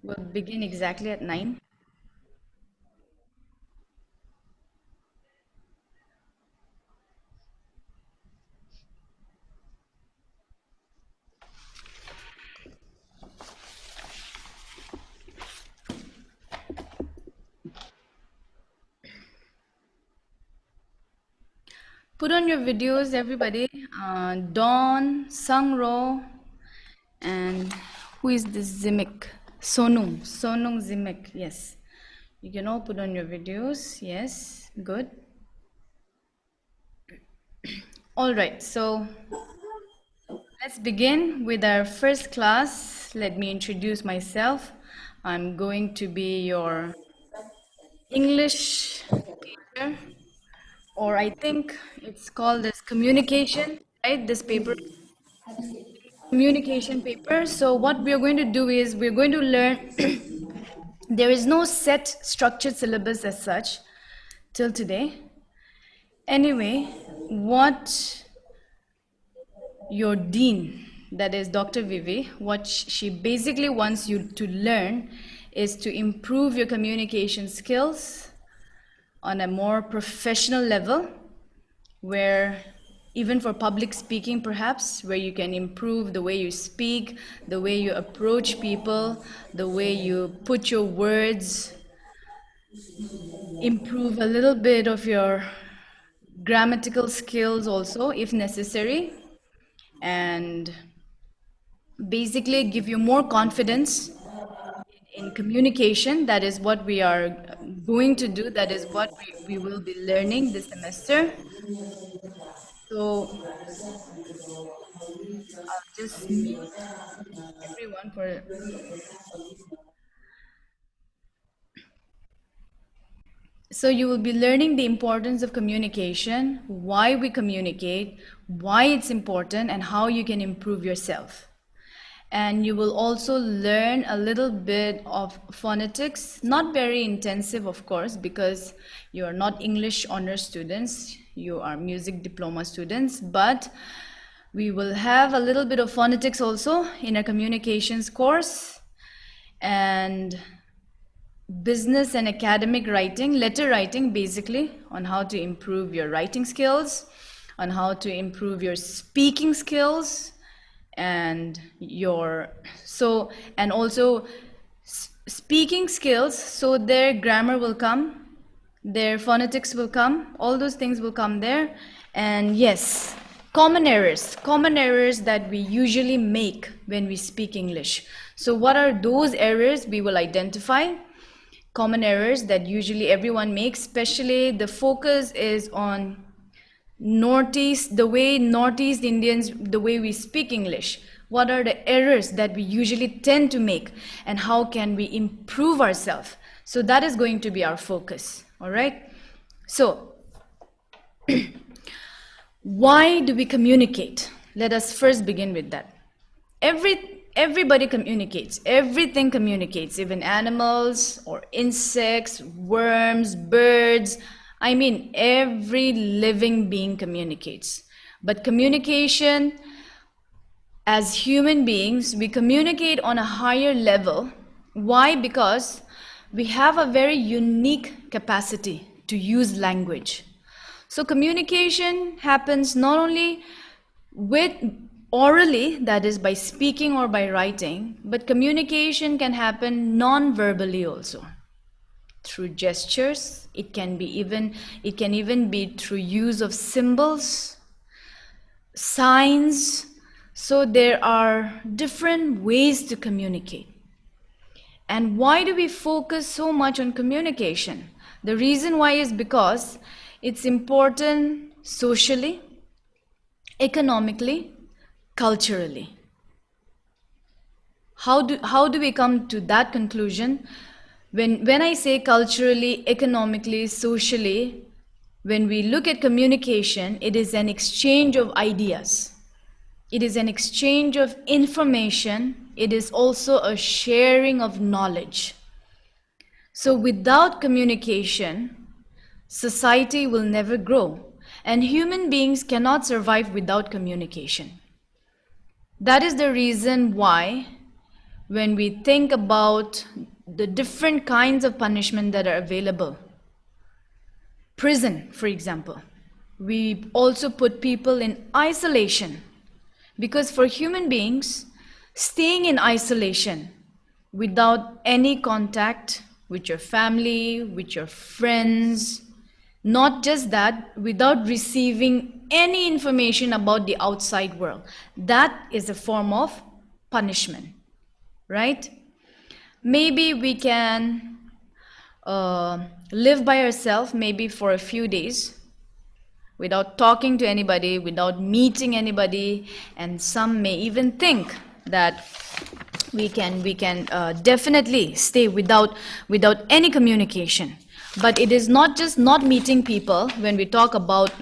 We'll begin exactly at 9. Put on your videos, everybody. Dawn, Sangro, and who is this Zimik? Sonung Zimik, yes. You can all put on your videos, yes, good. All right, so let's begin with our first class. Let me introduce myself. I'm going to be your English teacher, or I think it's called as communication, right? This paper, communication paper. So what we are going to do is we're going to learn. There is no set structured syllabus as such till today. Anyway, what your dean, that is Dr. Vivi, what she basically wants you to learn is to improve your communication skills on a more professional level, where even for public speaking perhaps, where you can improve the way you speak, the way you approach people, the way you put your words, improve a little bit of your grammatical skills also if necessary, and basically give you more confidence in communication. That is what we are going to do. That is what we will be learning this semester. So I'll just mute everyone for. So you will be learning the importance of communication, why we communicate, why it's important, and how you can improve yourself. And you will also learn a little bit of phonetics, not very intensive, of course, because you are not English honor students, you are music diploma students, but we will have a little bit of phonetics also in a communications course, and business and academic writing, letter writing basically, on how to improve your writing skills, on how to improve your speaking skills, and and also speaking skills, so their grammar will come, their phonetics will come, all those things will come there. And yes, common errors that we usually make when we speak English. So what are those errors we will identify? Common errors that usually everyone makes, especially the focus is on Northeast, the way Northeast Indians, the way we speak English. What are the errors that we usually tend to make, and how can we improve ourselves? So that is going to be our focus, all right? So, why do we communicate? Let us first begin with that. Everybody communicates. Everything communicates, even animals or insects, worms, birds. I mean, every living being communicates. But communication, as human beings, we communicate on a higher level. Why? Because we have a very unique capacity to use language. So communication happens not only with orally, that is by speaking or by writing, but communication can happen non-verbally also, through gestures. It can even be through use of symbols, signs. So there are different ways to communicate. And why do we focus so much on communication? The reason why is because it's important socially, economically, culturally. How do we come to that conclusion? When I say culturally, economically, socially, when we look at communication, it is an exchange of ideas. It is an exchange of information. It is also a sharing of knowledge. So without communication, society will never grow, and human beings cannot survive without communication. That is the reason why when we think about the different kinds of punishment that are available. Prison, for example. We also put people in isolation, because for human beings, staying in isolation without any contact with your family, with your friends, not just that, without receiving any information about the outside world, that is a form of punishment, right? Maybe we can live by ourselves, maybe for a few days, without talking to anybody, without meeting anybody, and some may even think that we can definitely stay without any communication. But it is not just not meeting people. When we talk about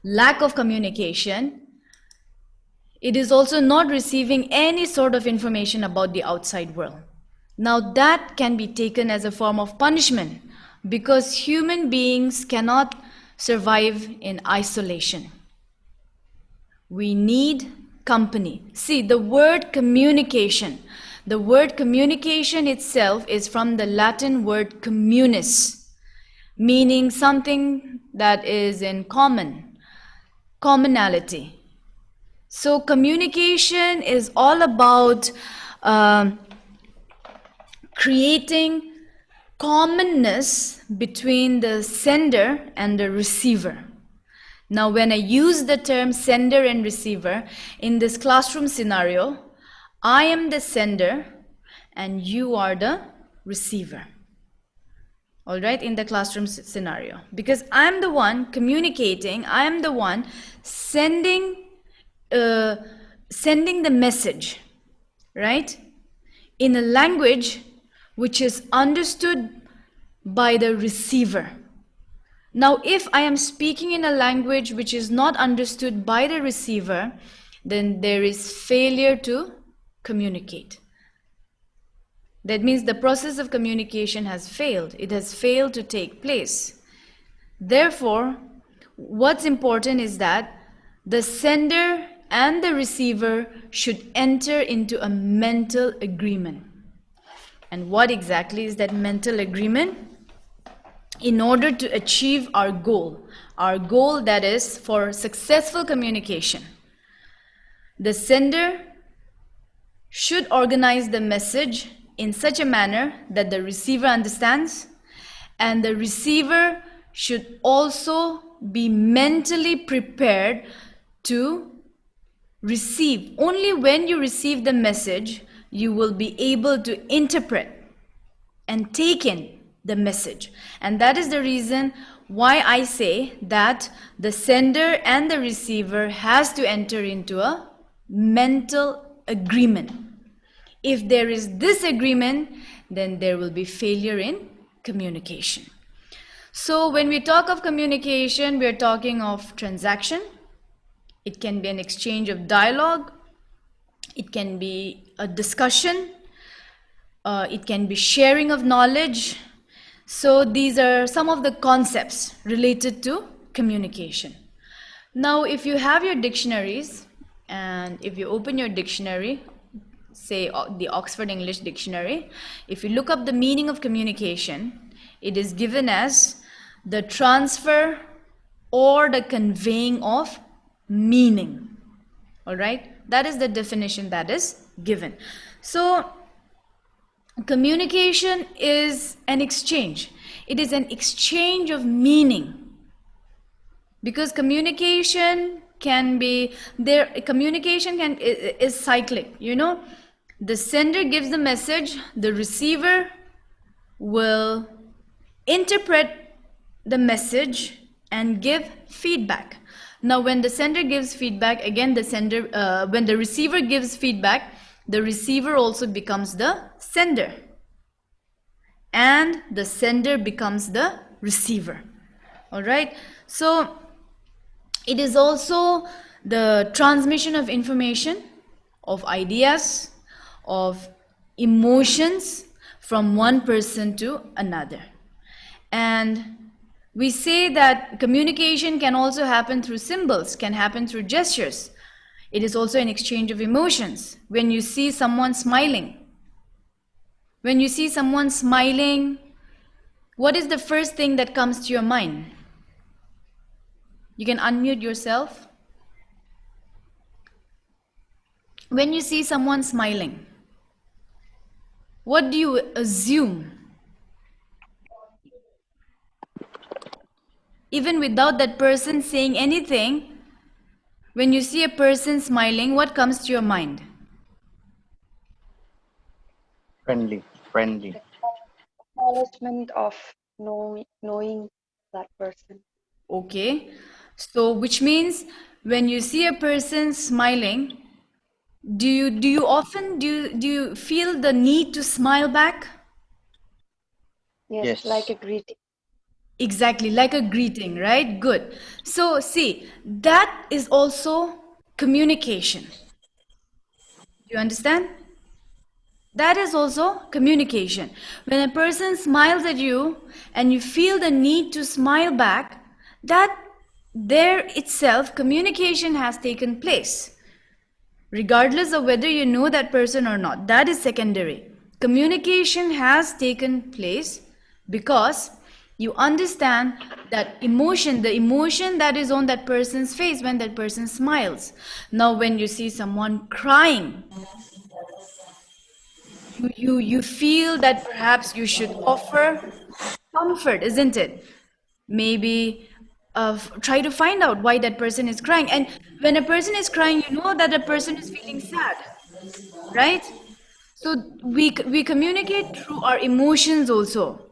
lack of communication, it is also not receiving any sort of information about the outside world. Now that can be taken as a form of punishment, because human beings cannot survive in isolation. We need company. See, the word communication itself is from the Latin word communis, meaning something that is in commonality. So communication is all about creating commonness between the sender and the receiver. Now, when I use the term sender and receiver in this classroom scenario, I am the sender and you are the receiver. All right, in the classroom scenario, because I am the one communicating, I am the one sending the message, right, in a language which is understood by the receiver. Now, if I am speaking in a language which is not understood by the receiver, then there is failure to communicate. That means the process of communication has failed. It has failed to take place. Therefore, what's important is that the sender and the receiver should enter into a mental agreement. And what exactly is that mental agreement? In order to achieve our goal that is for successful communication, the sender should organize the message in such a manner that the receiver understands, and the receiver should also be mentally prepared to receive. Only when you receive the message, you will be able to interpret and take in the message. And that is the reason why I say that the sender and the receiver has to enter into a mental agreement. If there is this agreement, then there will be failure in communication. So when we talk of communication, we are talking of transaction. It can be an exchange of dialogue. It can be a discussion. It can be sharing of knowledge. So these are some of the concepts related to communication. Now, if you have your dictionaries, and if you open your dictionary, say the Oxford English Dictionary, if you look up the meaning of communication, it is given as the transfer or the conveying of meaning. All right, that is the definition that is given. So communication is an exchange. It is an exchange of meaning, because communication can be there. Communication is cyclic. You know, the sender gives the message, the receiver will interpret the message and give feedback. Now, when the sender gives feedback, again when the receiver gives feedback, the receiver also becomes the sender, and the sender becomes the receiver. All right, so it is also the transmission of information, of ideas, of emotions from one person to another. And we say that communication can also happen through symbols, can happen through gestures. It is also an exchange of emotions. When you see someone smiling, When you see someone smiling, what is the first thing that comes to your mind? You can unmute yourself. When you see someone smiling, what do you assume? Even without that person saying anything, when you see a person smiling, what comes to your mind? Friendly. Acknowledgement of knowing that person. Okay. So which means when you see a person smiling, do you often do you feel the need to smile back? Yes, like a Yes. greeting. Exactly, like a greeting, right? Good. So see, that is also communication. Do you understand? That is also communication. When a person smiles at you and you feel the need to smile back, that there itself communication has taken place, regardless of whether you know that person or not. That is secondary. Communication has taken place because you understand that emotion, the emotion that is on that person's face when that person smiles. Now, when you see someone crying, you feel that perhaps you should offer comfort, isn't it? Maybe try to find out why that person is crying. And when a person is crying, you know that the person is feeling sad, right? So we communicate through our emotions also.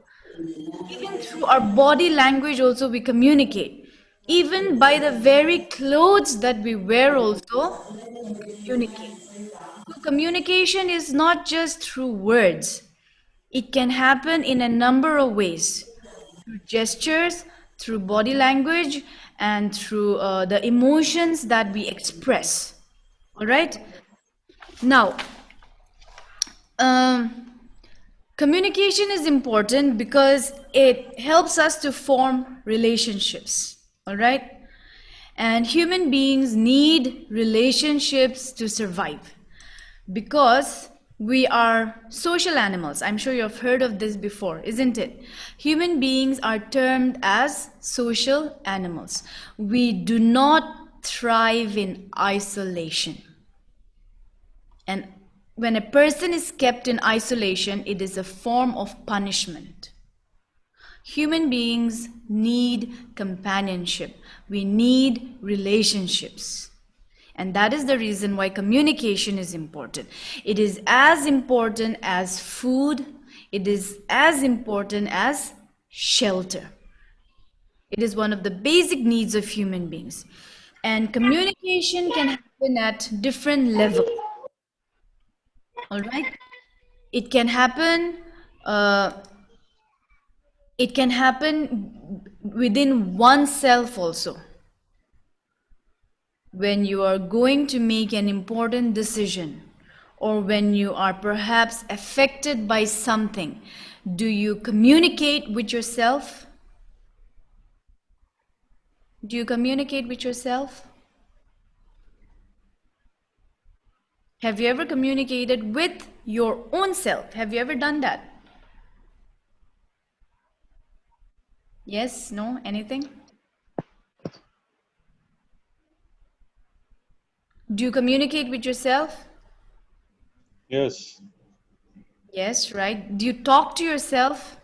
Even through our body language also we communicate. Even by the very clothes that we wear also, we communicate. So communication is not just through words. It can happen in a number of ways. Through gestures, through body language, and through the emotions that we express. All right? Now, um, communication is important because it helps us to form relationships. All right? And human beings need relationships to survive because we are social animals. I'm sure you've heard of this before, isn't it? Human beings are termed as social animals. We do not thrive in isolation. And when a person is kept in isolation, it is a form of punishment. Human beings need companionship. We need relationships. And that is the reason why communication is important. It is as important as food. It is as important as shelter. It is one of the basic needs of human beings. And communication can happen at different levels. All right? It can happen. Uh, it can happen within oneself also. When you are going to make an important decision, or when you are perhaps affected by something, do you communicate with yourself? Do you communicate with yourself? Have you ever communicated with your own self? Have you ever done that? Yes, no, anything? Do you communicate with yourself? Yes, Yes, right. Do you talk to yourself?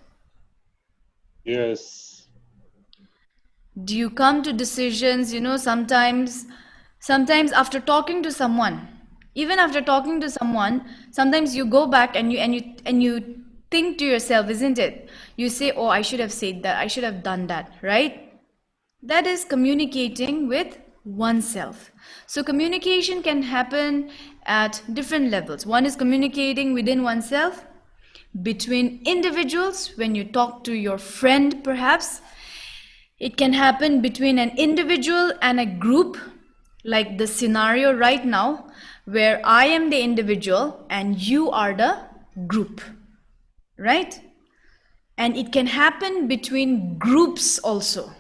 yes, Do you come to decisions, sometimes after talking to someone, even after talking to someone, sometimes you go back and you think to yourself, isn't it? You say, oh, I should have said that, I should have done that, right? That is communicating with oneself. So communication can happen at different levels. One is communicating within oneself, between individuals, when you talk to your friend perhaps. It can happen between an individual and a group, like the scenario right now, where I am the individual and you are the group, right? And it can happen between groups also.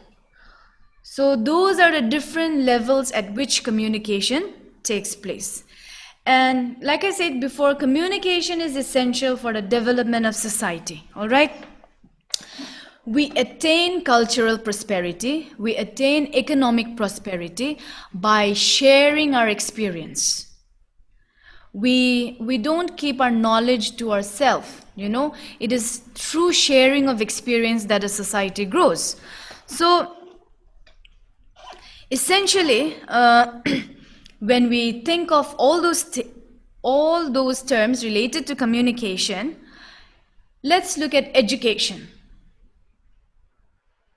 So those are the different levels at which communication takes place. And like I said before, communication is essential for the development of society, all right? We attain cultural prosperity, we attain economic prosperity by sharing our experience. We don't keep our knowledge to ourselves, you know. It is through sharing of experience that a society grows. So essentially, when we think of all those terms related to communication, let's look at education.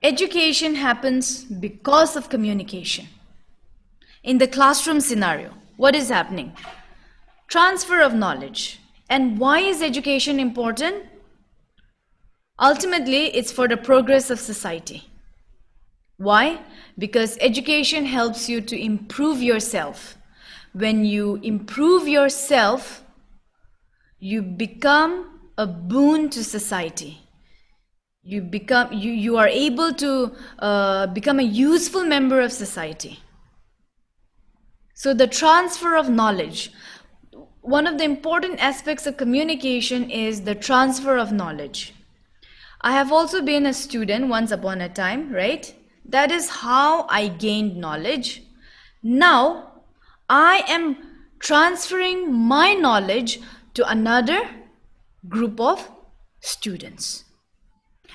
Education happens because of communication. In the classroom scenario, what is happening? Transfer of knowledge. And why is education important? Ultimately, it's for the progress of society. Why? Because education helps you to improve yourself. When you improve yourself, you become a boon to society. You are able to become a useful member of society. So the transfer of knowledge. One of the important aspects of communication is the transfer of knowledge. I have also been a student once upon a time, right? That is how I gained knowledge. Now, I am transferring my knowledge to another group of students.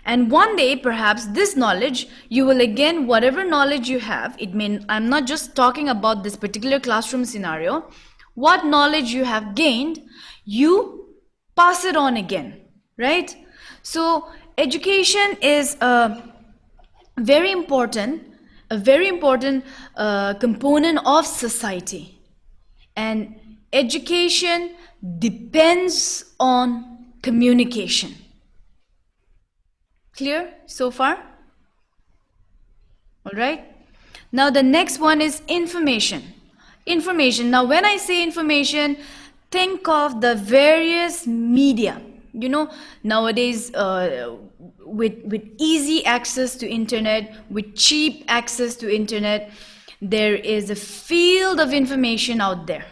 And one day, perhaps this knowledge, you will again, whatever knowledge you have, I'm not just talking about this particular classroom scenario, what knowledge you have gained, you pass it on again, right? So education is a very important component of society. And education depends on communication. Clear so far? All right. Now the next one is information. Information. Now when I say information, think of the various media. You know, nowadays with easy access to internet, with cheap access to internet, there is a field of information out there.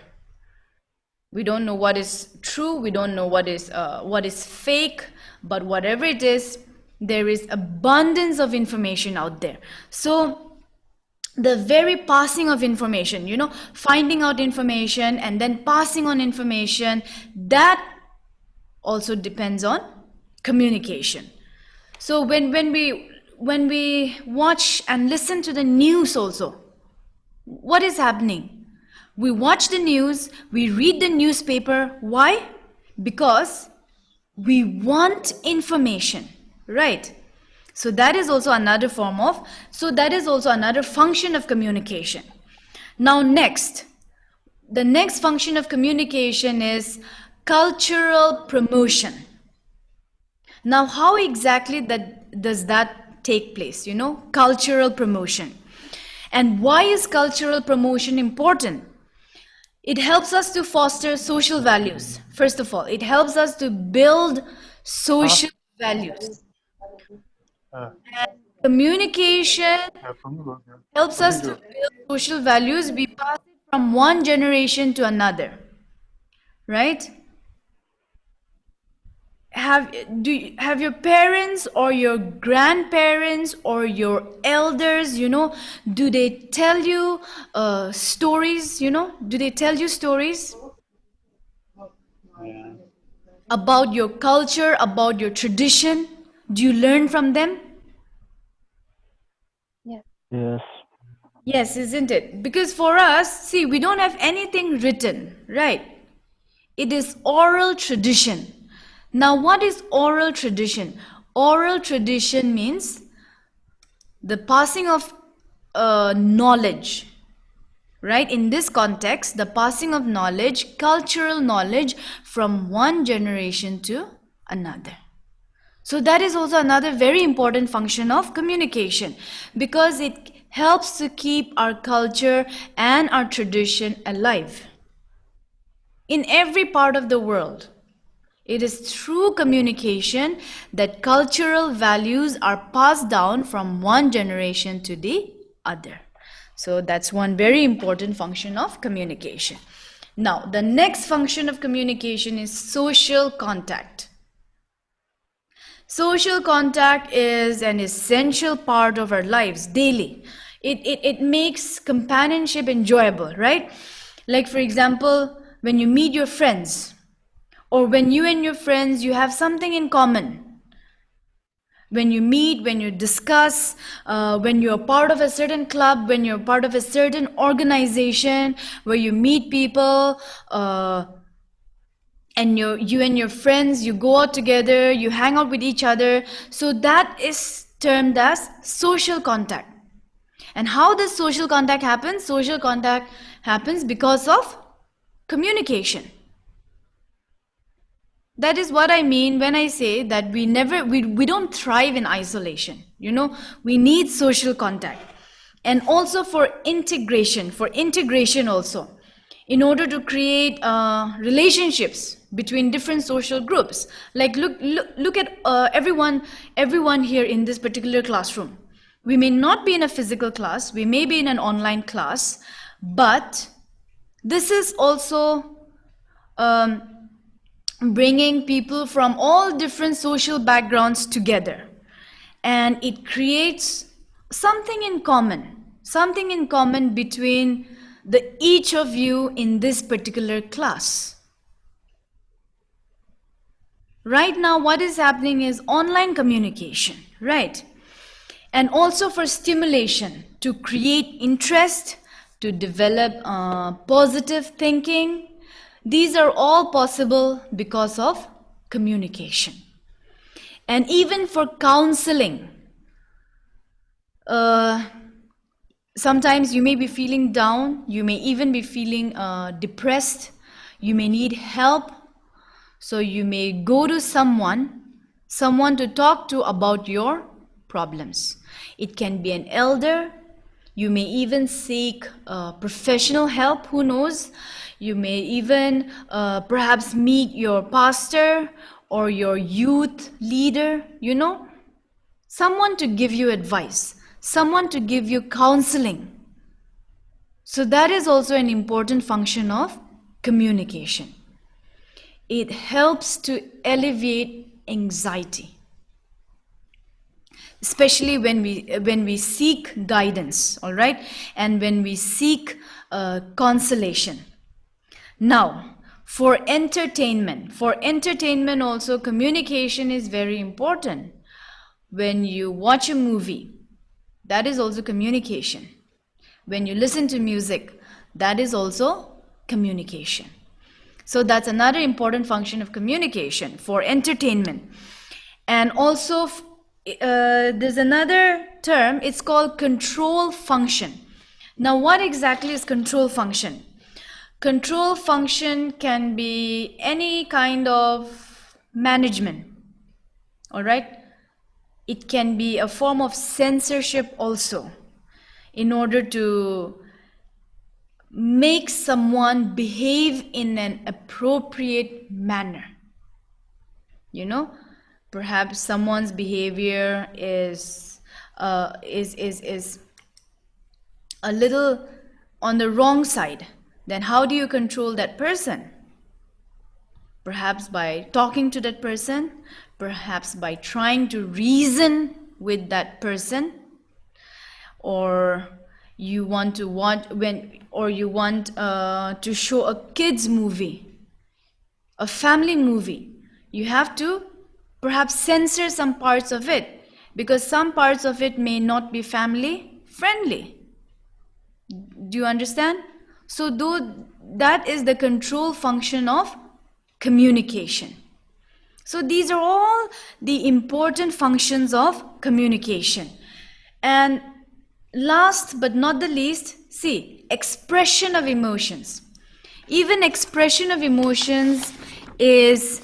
We don't know what is true, we don't know what is fake, but whatever it is, there is abundance of information out there. So the very passing of information, you know, finding out information and then passing on information, that also depends on communication. So when we watch and listen to the news also, what is happening? We watch the news, we read the newspaper. Why? Because we want information, right? So that is also another function of communication. Now the next function of communication is cultural promotion. Now how exactly does that take place, you know, cultural promotion? And why is cultural promotion important? It helps us to foster social values. First of all, it helps us to build social values. And communication helps us to build social values. We pass it from one generation to another, right? Have your parents or your grandparents or your elders, you know, do they tell you stories, you know? Do they tell you stories about your culture, about your tradition? Do you learn from them? Yes. Yes, isn't it? Because for us, see, we don't have anything written, right? It is oral tradition. Now, what is oral tradition? Oral tradition means the passing of knowledge, right? In this context, the passing of knowledge, cultural knowledge from one generation to another. So that is also another very important function of communication, because it helps to keep our culture and our tradition alive. In every part of the world, it is through communication that cultural values are passed down from one generation to the other. So that's one very important function of communication. Now, the next function of communication is social contact. Social contact is an essential part of our lives daily. It makes companionship enjoyable, right? Like, for example, when you meet your friends, or when you and your friends, you have something in common. When you meet, when you discuss, when you're part of a certain club, when you're part of a certain organization, where you meet people, and you and your friends, you go out together, you hang out with each other. So that is termed as social contact. And how does social contact happen? Social contact happens because of communication. That is what I mean when I say that we don't thrive in isolation. You know, we need social contact. And also for integration also, in order to create relationships between different social groups. Like look at everyone here in this particular classroom. We may not be in a physical class, we may be in an online class, but this is also bringing people from all different social backgrounds together, and it creates something in common between each of you in this particular class. Right now, what is happening is online communication, right? And also for stimulation, to create interest, to develop positive thinking. These are all possible because of communication. And even for counseling, sometimes you may be feeling down, you may even be feeling depressed, you may need help. So you may go to someone to talk to about your problems. It can be an elder. You may even seek professional help, who knows? You may even perhaps meet your pastor or your youth leader, you know? Someone to give you advice, someone to give you counseling. So that is also an important function of communication. It helps to alleviate anxiety, especially when we seek guidance, all right, and when we seek consolation. Now, for entertainment also, communication is very important. When you watch a movie, that is also communication. When you listen to music, that is also communication. So that's another important function of communication for entertainment. And also, there's another term, it's called control function. Now, what exactly is control function? Control function can be any kind of management, all right? It can be a form of censorship also, in order to make someone behave in an appropriate manner. You know, perhaps someone's behavior is a little on the wrong side. Then how do you control that person? Perhaps by talking to that person, perhaps by trying to reason with that person, or you want to show a kids movie, a family movie. You have to perhaps censor some parts of it, because some parts of it may not be family friendly. Do you understand? So that is the control function of communication. So these are all the important functions of communication. And last but not the least, see, expression of emotions. Even expression of emotions is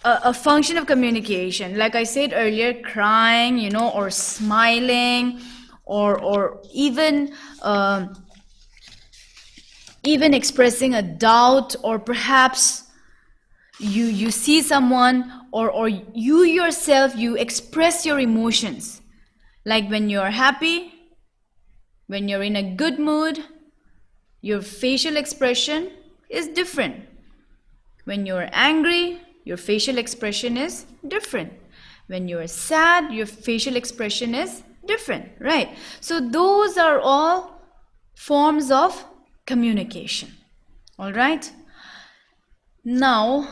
a function of communication. Like I said earlier, crying, you know, or smiling, or even expressing a doubt, or perhaps you see someone, or you yourself, you express your emotions. Like when you're happy, when you're in a good mood, your facial expression is different. When you're angry, your facial expression is different. When you're sad, your facial expression is different, right? So those are all forms of communication. All right? Now